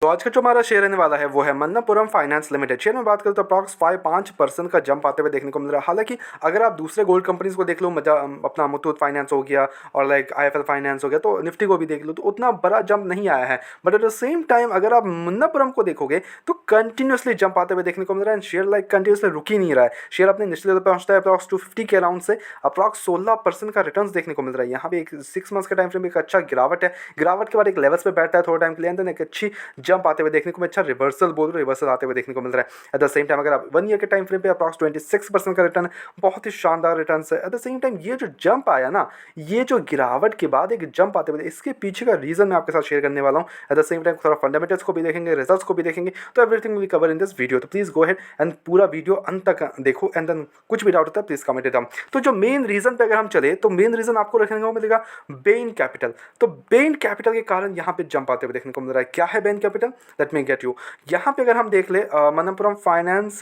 तो आज का जो हमारा शेयर रहने वाला है वो है मन्नपुरम फाइनेंस लिमिटेड। शेयर में बात करें तो अप्रॉक्स 5% का जंप आते हुए देखने को मिल रहा है। हालांकि अगर आप दूसरे गोल्ड कंपनीज को देख लो, अपना मुथूट फाइनेंस हो गया और लाइक आईएफएल फाइनेंस हो गया, तो निफ्टी को भी देख लो, तो उतना बड़ा जंप नहीं आया है। But at the same time अगर आप मन्नपुरम को देखोगे तो कंटिन्यूसली जंप आते हुए देखने को मिल रहा है। शेयर लाइक कंटिन्यूसली रुक ही नहीं रहा है। शेयर अपने निचले लेवल पर पहुंचता है अप्रॉक्स 250 के अराउंड से अप्रॉक्स 16% का रिटर्न देखने को मिल रहा है। यहाँ पे एक 6 मंथ्स का टाइम फ्रेम एक अच्छा गिरावट है। गिरावट के बाद एक लेवल्स पे बैठता है थोड़ा टाइम के लिए, देन एक अच्छी जंप आते हुए देखने को, अच्छा रिवर्सल बोल रहे, रिवर्सल आते हुए देखने को मिल रहा है। एट द सेम टाइम अगर आप 1 ईयर के टाइम फ्रेम पे अप्रॉक्स 26% का रिटर्न, बहुत ही शानदार रिटर्न है। एट द सेम टाइम ये जो जंप आया ना, ये जो गिरावट के बाद एक जंप आते हुए, इसके पीछे का रीजन मैं आपके साथ शेयर करने वाला हूँ। एट द सेम टाइम थोड़ा फंडामेंटल्स को भी देखेंगे, रिजल्ट्स को भी देखेंगे, तो everything will cover in this video. तो प्लीज गो अहेड एंड पूरा वीडियो अंत तक देखो, एंड देन कुछ भी डाउट होता है प्लीज कमेंट इट डाउन। तो जो मेन रीजन पे अगर हम चले तो मेन रीजन आपको रखने को मिलेगा बेन कैपिटल। तो बेन कैपिटल के कारण यहाँ पे जंप आते हुए देखने को मिल रहा है। क्या है Bain Capital, let me get you. यहाँ पे अगर हम देख ले Manappuram finance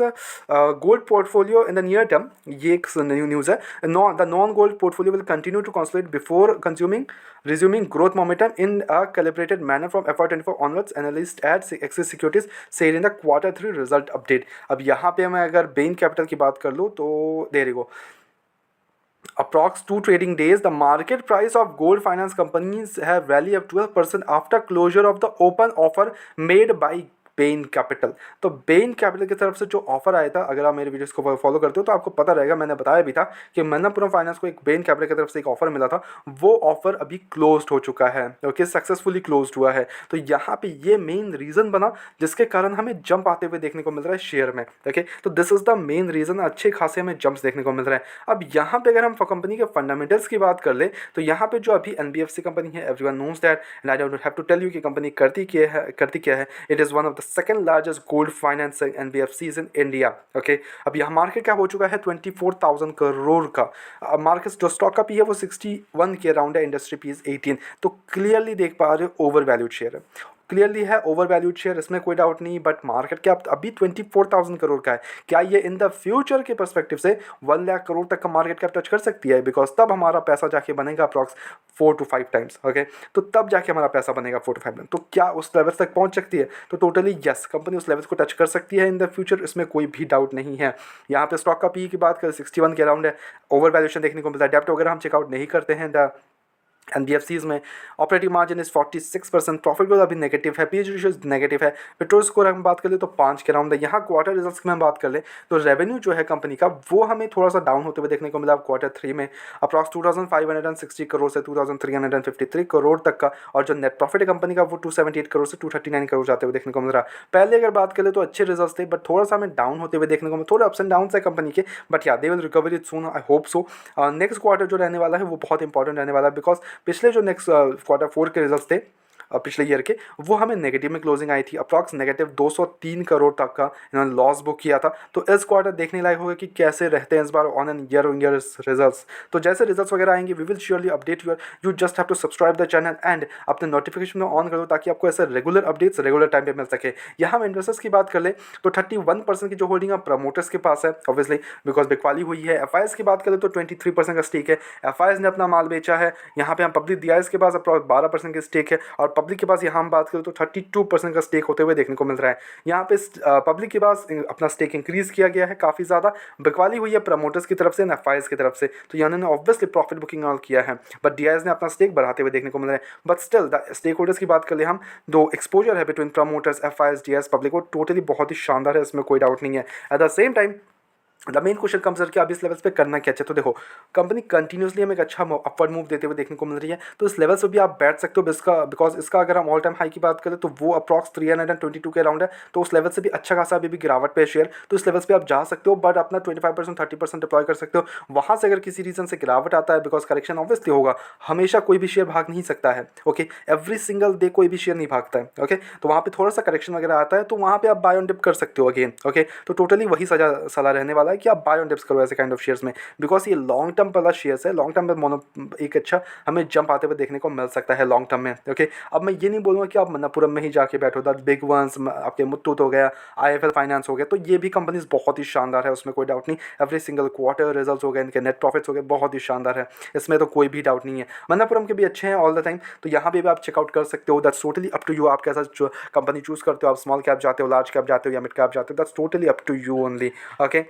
gold portfolio in the near term, ये एक न्यूज़ है। The non gold portfolio will continue to consolidate before resuming growth momentum in a calibrated manner from FY24 onwards, analyst at Axis Securities said in the Q3 result update। अब यहाँ पे मैं अगर Ben capital की बात कर लूँ तो there you go, approx 2 trading days, the market price of gold finance companies have rallied up 12% after closure of the open offer made by Ben capital. तो बेन कैपिटल की तरफ से जो ऑफर आया था, अगर आप मेरे वीडियोस को फॉलो करते हो तो आपको पता रहेगा, मैंने बताया भी था कि मन्नपुरम फाइनेंस को एक बेन कैपिटल की तरफ से एक ऑफर मिला था। वो ऑफर अभी क्लोज्ड हो चुका है, ओके, सक्सेसफुली क्लोज्ड हुआ है। तो यहाँ पे ये मेन रीज़न बना जिसके कारण हमें जंप आते हुए देखने को मिल रहा है शेयर में, ओके। तो this is the main reason, अच्छे खासे हमें जंप्स देखने को मिल रहा है। अब यहाँ पे अगर हम कंपनी के फंडामेंटल्स की बात कर ले तो यहाँ पे जो अभी एनबीएफसी कंपनी है, everyone knows that and I don't have to tell you कि कंपनी करती क्या है। It is one of the second largest gold financing NBFCs in India, okay. अब यहाँ मार्केट क्या हो चुका है 24,000 करोड़ का। मार्केट जो स्टॉक का पी है वो 61 के अराउंड है, इंडस्ट्री पी इज 18। तो क्लियरली देख पा रहे हो ओवर वैल्यूड शेयर है, क्लियरली है ओवर वैल्यूड शेयर, इसमें कोई डाउट नहीं। बट मार्केट कैप अभी 24,000 करोड़ का है। क्या ये इन द फ्यूचर के परस्पेक्टिव से 1 लाख करोड़ तक का मार्केट कैप टच कर सकती है? बिकॉज तब हमारा पैसा जाके बनेगा अप्रॉक्स 4 to 5 टाइम्स, ओके। तो तब जाके हमारा पैसा बनेगा 4 to 5 टाइम्स। तो क्या उस लेवल तक पहुंच सकती है? तो टोटली यस, कंपनी उस लेवल को टच कर सकती है इन द फ्यूचर, इसमें कोई भी डाउट नहीं है। यहाँ पे स्टॉक का पी की बात करें 61 के अराउंड है, ओवर वैल्यूएशन देखने को मिलता है। डेप्ट वगैरह हम चेकआउट नहीं करते हैं। द एनबीएफसीज में operating margin is 46%, profit growth अभी नेगेटिव है, पीएच रेशियो नेगेटिव है। पेट्रोल स्कोर हम बात कर ले तो 5 के अराउंड है। यहाँ क्वार्टर रिजल्ट्स की हम बात कर ले तो रेवेन्यू जो है कंपनी का वो हमें थोड़ा सा डाउन होते हुए देखने को मिला Q3 में, अप्रॉक्स 2560 करोड़ से 2353 करोड़ तक का। और जो नेट प्रॉफिट है कंपनी का वो 278 करोड़ से 239 करोड़ जाते हुए देखने को मिल रहा है। पहले अगर बात करें तो अच्छे रिजल्ट्स थे, बट थोड़ा सा हमें डाउन होते हुए देखने को मिला, थोड़े अप्स एंड डाउन है कंपनी के, बट या they will recover it soon, I hope so. Next quarter जो रहने वाला है वो बहुत इंपॉर्टेंट रहने वाला है, बिकॉज पिछले जो नेक्स्ट Q4 के रिजल्ट्स थे पिछले ईयर के, वो हमें नेगेटिव में क्लोजिंग आई थी, अप्रॉक्स नेगेटिव 203 करोड़ तक का इन्होंने लॉस बुक किया था। तो इस क्वार्टर देखने लायक होगा कि कैसे रहते हैं इस बार ऑन एन ईयर रिजल्ट्स। तो जैसे रिजल्ट्स वगैरह आएंगे we will surely update you just have to subscribe the channel and अपने नोटिफिकेशन में ऑन कर दो ताकि आपको ऐसे रेगुलर अपडेट्स रेगुलर टाइम पे मिल सके। यहाँ हम इन्वेस्टर्स की बात कर ले तो 31% की जो होल्डिंग है प्रमोटर्स के पास है, ऑब्वियसली बिकॉज बिकवाली हुई है। एफआईएस की बात करें तो 23% का स्टेक है, एफआईएस ने अपना माल बेचा है। यहाँ पे हम पब्लिक डीआईएस के पास अप्रॉक्स 12% के स्टेक है, और पब्लिक के पास यहाँ हम बात करें तो 32% का स्टेक होते हुए देखने को मिल रहा है। यहाँ पे पब्लिक के पास अपना स्टेक इंक्रीज किया गया है काफ़ी ज़्यादा, बिकवाली हुई है प्रमोटर्स की तरफ से, एफआईएस की तरफ से। तो यहाँ ने ऑब्वियसली प्रॉफिट बुकिंग ऑल किया है, बट डीआईएस ने अपना स्टेक बढ़ाते हुए देखने को मिल रहा है। But still the stakeholders की बात कर ले हम, दो एक्सपोजर है between promoters, FIs, DIs, public, वो टोटली बहुत ही शानदार है, इसमें कोई डाउट नहीं है। At the same time the main question comes कि अब इस लेवल्स पे करना क्या चाहिए। तो देखो कंपनी कंटिन्यूसली हमें एक अच्छा अपवर्ड मूव देते हुए देखने को मिल रही है, तो इस लेवल से भी आप बैठ सकते हो बिकॉज इसका अगर हम ऑल टाइम हाई की बात करें तो वो अप्रॉक्स 322 के अराउंड है। तो उस लेवल से भी अच्छा खासा अभी भी गिरावट पे है शेयर, तो इस लेवल्स पे आप जा सकते हो, बट अपना 25% 30% डिप्लॉय कर सकते हो। वहाँ से अगर किसी रीजन से गिरावट आता है, बिकॉज करेक्शन ऑब्वियसली होगा, हमेशा कोई भी शेयर भाग नहीं सकता है, ओके। एवरी सिंगल डे कोई भी शेयर नहीं भागता है, ओके। तो वहाँ पे थोड़ा सा करेक्शन वगैरह आता है, तो वहाँ पे आप बाय ऑन डिप कर सकते हो अगेन, ओके। तो टोटली वही सलाह रहने वाला है। है कि आप बाय ऑन डिप्स करो ऐसे काइंड ऑफ शेयर्स में, बिकॉज ये लॉन्ग टर्म वाला शेयर्स है, लॉन्ग टर्म में मोनो एक अच्छा हमें जंप आते हुए देखने को मिल सकता है लॉन्ग टर्म में। ओके, अब मैं ये नहीं बोलूँगा कि आप मन्नापुरम में ही जाके बैठो, दैट बिग वंस आपके मुथूट हो गया, IIFL फाइनेंस हो गया, तो ये भी कंपनीज बहुत ही शानदार है, उसमें कोई डाउट नहीं। एवरी सिंगल क्वार्टर रिजल्ट हो गए, इनके नेट प्रॉफिट्स हो गए, बहुत ही शानदार है, इसमें तो कोई भी डाउट नहीं है। मन्नापुरम के भी अच्छे हैं ऑल द टाइम, तो यहाँ पे भी आप चेकआउट कर सकते हो। That's totally up to you, आप कैसा कंपनी चूज़ करते हो, आप स्मॉल कैप जाते हो, लार्ज कैप जाते हो या मिड कैप जाते हो, that's totally up to you only. Okay,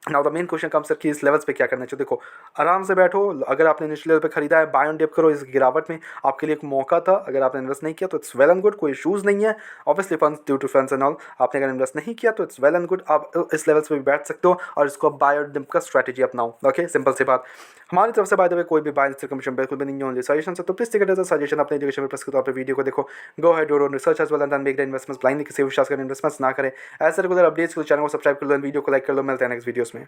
now the main question comes कि इस लेवल्स पे क्या करना चाहिए। देखो, आराम से बैठो, अगर आपने इनिशियल लेवल पे खरीदा है, बाय ऑन डिप करो, इस गिरावट में आपके लिए एक मौका था, अगर आपने इन्वेस्ट नहीं किया तो इट्स वेल एंड गुड, कोई इशूज़ नहीं है। Obviously funds due to funds and all, आपने अगर इन्वेस्ट नहीं किया तो इट्स वेल एंड गुड, आप इस लेवल्स पे भी बैठ सकते हो और इसको बाय ऑन डिप का स्ट्रैटेजी अपनाओ। ओके, सिंपल सी बात। हमारी तरफ से बाय द वे कोई भी बाय कमीशन बिल्कुल भी नहीं है, ओनली सजेशन है, तो please take it as a suggestion, अपने एजुकेशन में के तौर पे वीडियो को देखो, go head do research as well and then make the investments blindly, किसी विश्वास कर इन्वेस्टमेंट्स ना करें। ऐसे रेगुलर अपडेट्स के लिए चैनल को सब्सक्राइब कर लो, वीडियो को लाइक कर लो। मिलते हैं नेक्स्ट वीडियोस में।